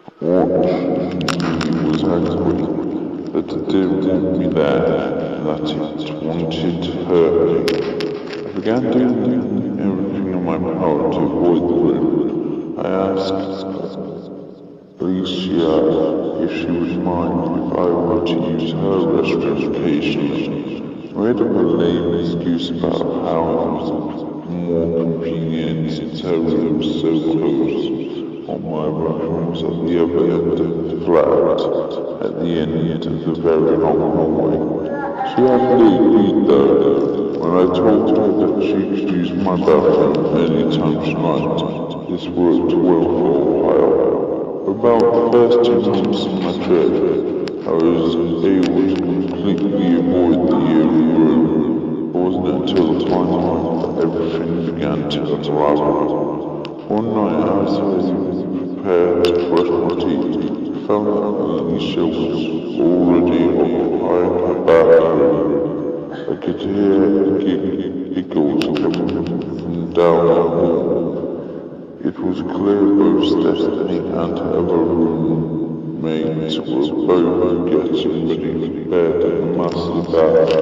What he was angry that it didn't want me there, and that it wanted to hurt me. I began doing everything in my power to avoid the room. I asked Alicia if she would mind if I were to use her restroom occasionally. I made up a lame excuse about how it was more convenient since her room was so close. On my room was at the other end of the flat, at the end of the very long hallway. She hadn't agreed though, when I told her that she could use my bathroom any time she liked. This worked well for a while. About the first 2 months of my trip, I was able to completely avoid the eerie room. It wasn't until the final moment that everything began to unravel. One night, as I was prepared to brush my teeth, I found that Alicia was already occupying her bathroom. I could hear giggles coming from down the hall. It was clear both Stephanie and her other roommates were both getting ready for bed in a massive bath.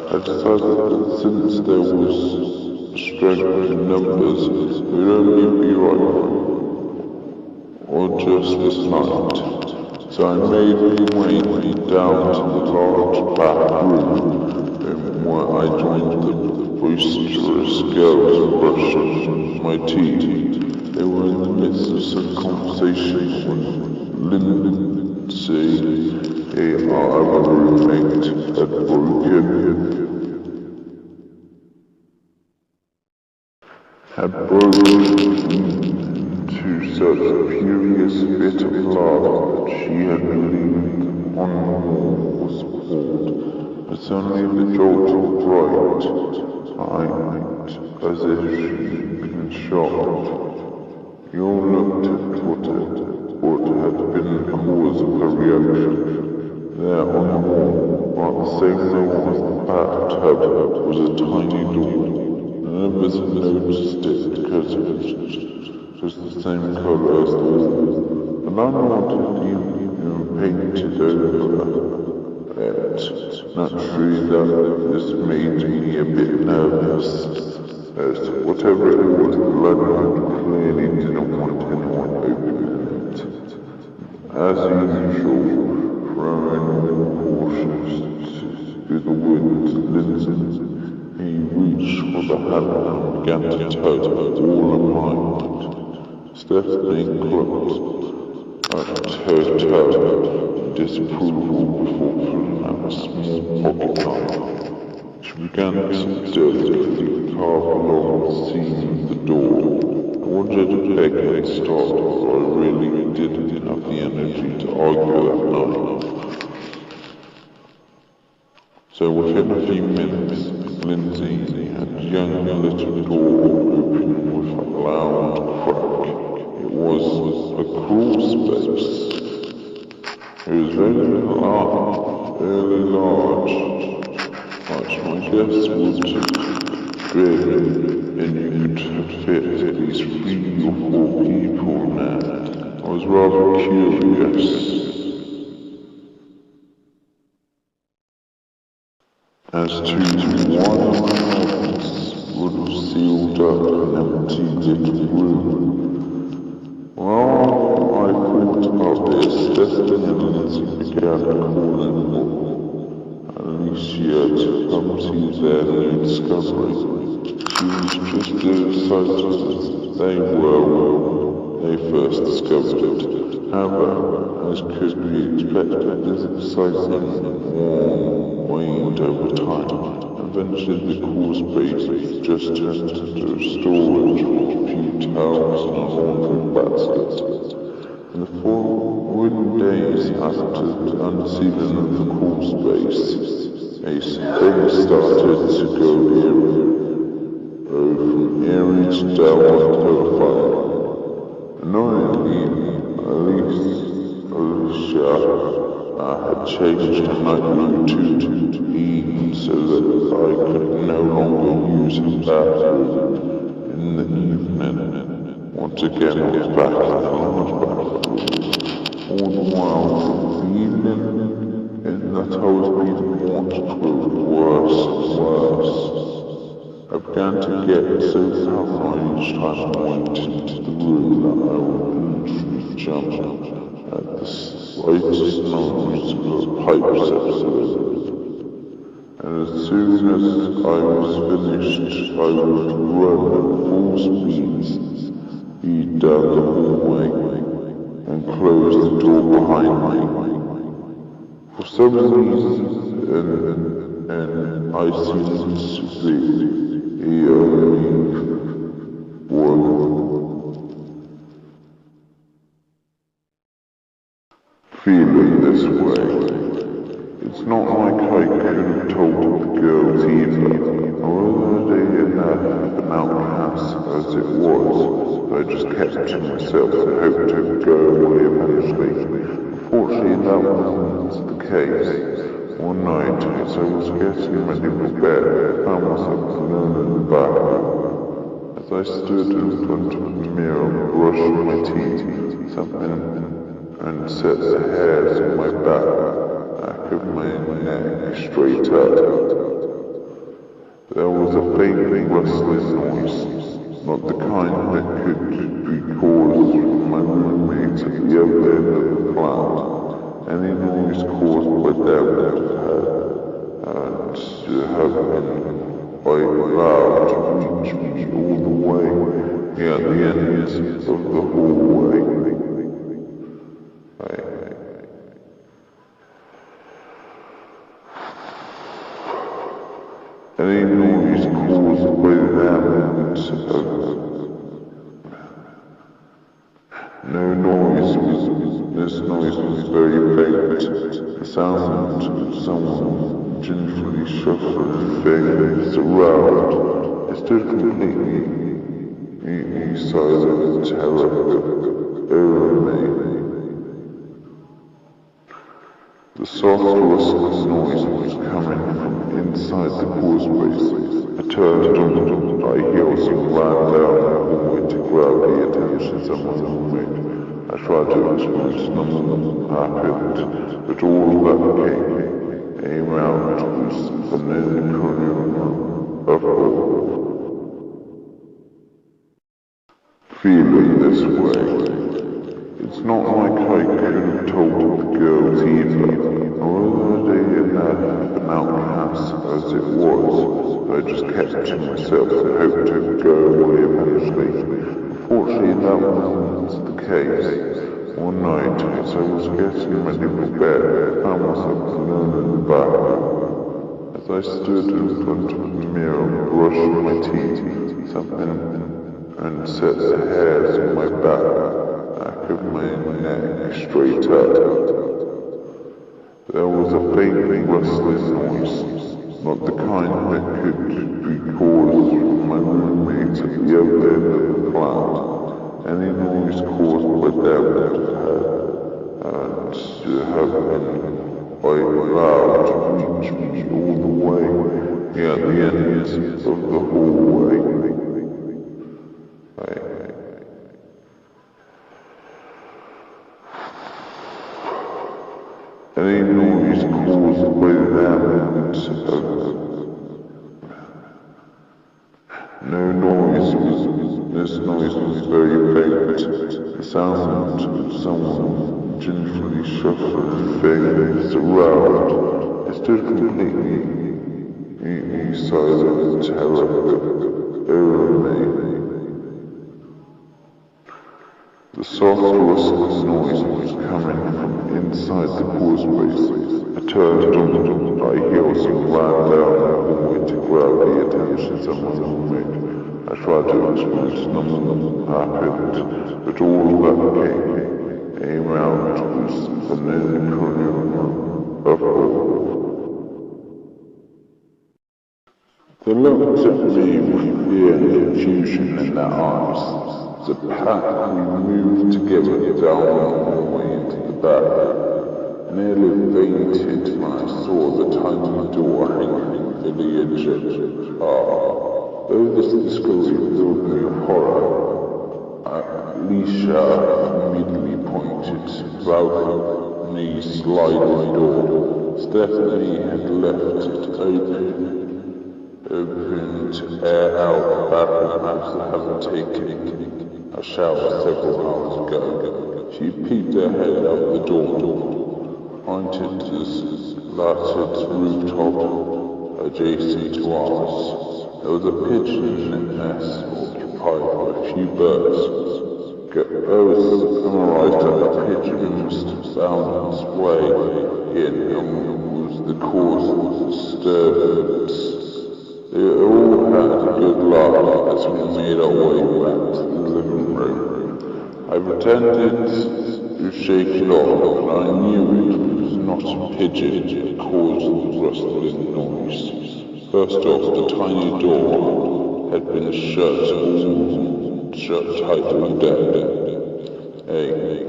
I decided that since there was strength in numbers, it would only be right or just this night. So I made my way down to the large back room where I joined the boisterous girls brushing my teeth. They were in the midst of some conversation when Lindsay, our other roommate, had broken into such a furious fit of laugh that she had leaned on the wall for support, but suddenly the jolt of right as if she'd been shot. We all looked at what had been the cause of her reaction. There on the wall, at the same level as the bathtub, was a tiny door. None of us had noticed it because it was the same colour as the wall, and I nodded even painted over it. Naturally, this made me a bit nervous, as whatever it was, the landlord clearly didn't want anyone opening it. As usual, throwing caution to the wind, Lindsay, he reached for the hammer and began to tug all of mine. Stephanie clutched at her tug in disapproval before pulling out a small pocket knife. She began to delicately carve along the seam of the door. I wanted to beg her to stop, but I really didn't have the energy to argue that night. So within a few minutes, Lindsay had a young little door open with a loud crack. It was a crawlspace. It was very large, much my guess would be, and you could fit at least 3 or 4 people in there. I was rather curious as to why my parents would have sealed up an empty little room. While I thought about this, Stephanie and Lindsay began calling Alicia to come see their new discovery. She was just as excited as they were when they first discovered it. However, as could be expected, this excitement waned over time. Eventually the crawlspace just turned into a storage with a few towels and a laundry basket. In the following days after the unsealing of the crawlspace, a thing started to go from eerie to downward terrifying. Annoyingly, Alicia had changed her nightly routine so that I could no longer use her bathroom in the evening. Once again, I was back in the bathroom. all the while feeling that I was being watched grew worse and worse. I began to get so paranoid each time I went into the room that I would literally jump at the slightest noise of a pipe set. And as soon as I was finished, I would run at full speed down the hallway and close the door behind me. For some reason, and I seemed to be the only one feeling this way. It's not like I could have told the girls either. Although they had an outcast as it was, I just kept to myself and hoped it would go away eventually. Unfortunately, that wasn't the case. One night, as I was getting ready for bed, I found myself alone in the bathroom. As I stood in front of the mirror, brushing my teeth, something and set the hairs on my back of my neck straight up. There was a faint rustling noise, not the kind that could be caused from my roommate at the other end of the flat. Any noise caused by them had to have been quite loud to reach me all the way at the end of the hallway. Any noise caused by them no noise this noise was very faint. The sound of someone gingerly shuffling things around. I stood completely silent, terror over me. The soft rustling noise was coming from inside the Crawlspace. I turned on my heels and ran down the hallway to grab the attention of my roommate. I tried to explain nothing happened, but all that came out was an incredible feeling this way. It's not like I could have told the girls either. Although they had an outcast as it was, I just kept to myself and hoped it would go away eventually. Unfortunately, that wasn't the case. One night, as I was getting ready for bed, I found myself alone in the bathroom. As I stood in front of the mirror, brushing my teeth, something and set the hairs on my back of my neck straight up. There was a faint rustling noise, not the kind that could be caused from my roommate at the other end of the flat. Any noise caused by them had to have been quite loud to reach me all the way at the end of the hallway. Any noise caused by them no noise this noise was very faint. The sound of someone gingerly shuffling things around. I stood completely silent, terror over me. The soft rustling noise was coming from inside the Crawlspace. I turned on my heels and ran down the hallway to grab the attention of my roommate. I tried to explain nothing happened, but all that came out was an incredible They looked at me with fear and confusion in their eyes. The pack we moved together down the hallway into the back. Nearly fainted when I saw the tiny door hanging for the edge. Though this discovery filled me with horror, Alicia immediately pointed balcony sliding door. Stephanie had left it open to air out the bathroom after having taken a shower several hours ago. She peeped her head out the door, pointed to the slatted rooftop adjacent to ours. There was a pigeon nest occupied by a few birds. Girls summarized that the pigeon must have found its way in and was the cause of the disturbance. They all had a good laugh as we made our way back to the living room. I pretended to shake it off, but I knew it was not a pigeon that caused the rustling noise. First off, the tiny door had been shut tight all day.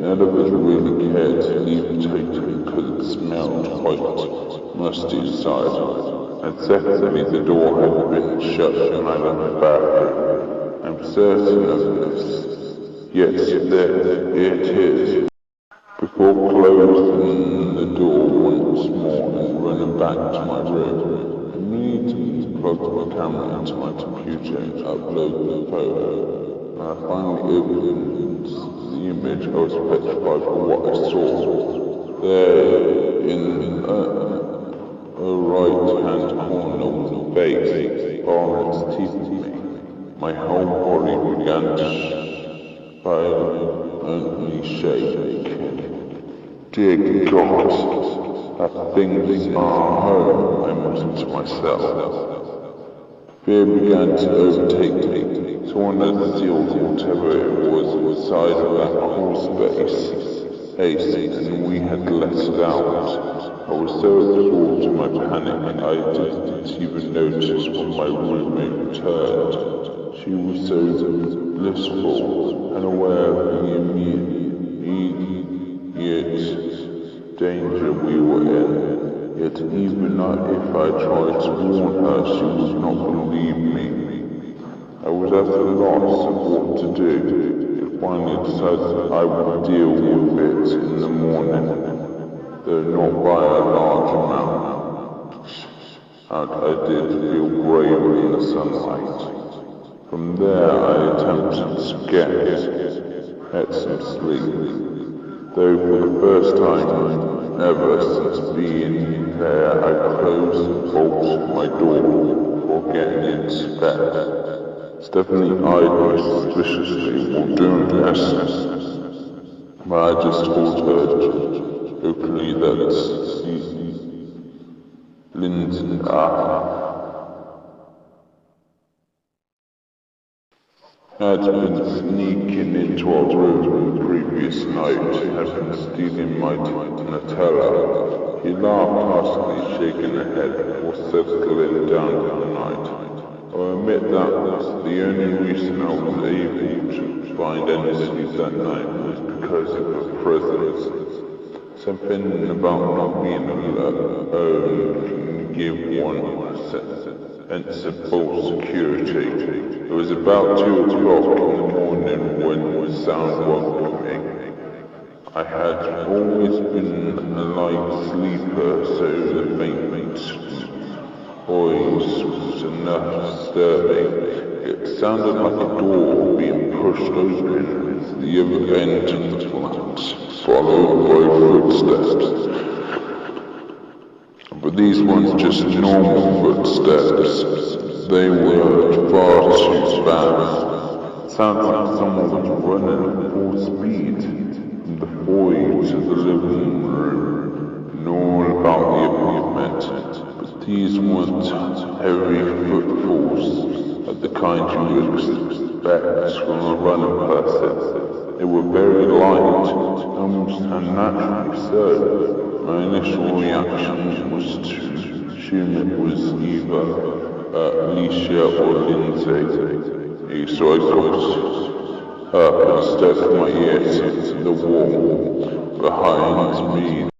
None of us really cared to leave it open because it smelled quite musty inside. And secondly, the door had been shut behind the bathroom. I'm certain of this. Yes, there it is. Before closing the door once more and running back to my room, I immediately plugged my camera into my computer and uploaded the photo. When I finally opened the image, I was petrified for what I saw. There, in a right-hand corner was a face, baring its teeth at me. My whole body began to violently shake. Dear God, that thing's our home, I muttered to myself. Fear began to overtake me. Someone had sealed whatever it was inside of that Crawlspace, and we had let it out. I was so absorbed in my panic, I didn't even notice when my roommate returned. She was so blissful and aware of the immediate danger we were in. Yet even if I tried to warn her, she would not believe me. I was at a loss of what to do. It finally decided I would deal with it in the morning, though not by a large amount. I did feel braver in the sunlight. From there I attempted to get some sleep, though for the first time ever since being there I closed and bolted my door before getting into bed. Stephanie eyed me suspiciously while doing this, but I just told her openly that Lindsay and I had been sneaking into our room the previous night and had been stealing my Nutella. He laughed harshly, shaking her head before settling down for the night. I'll admit that the only reason I was able to find any sleep that night was because of her presence. Something about not being alone can give one a sense of false security. It was about 2 o'clock in the morning when the sound woke me. I had always been a light sleeper, so the faint voice was enough disturbing. It sounded like a door being pushed open at the other end of the flat, followed by footsteps. But these weren't just normal footsteps. They were far too fast. It sounded like someone was running at full speed from the foyer to the living room and all about the apartment. But these weren't heavy footfalls like the kind you would expect from a running person. They were very light, almost unnaturally so. My initial reaction was to assume it was either Alicia or Lindsay. So I got up and stuck my ear to the wall behind me.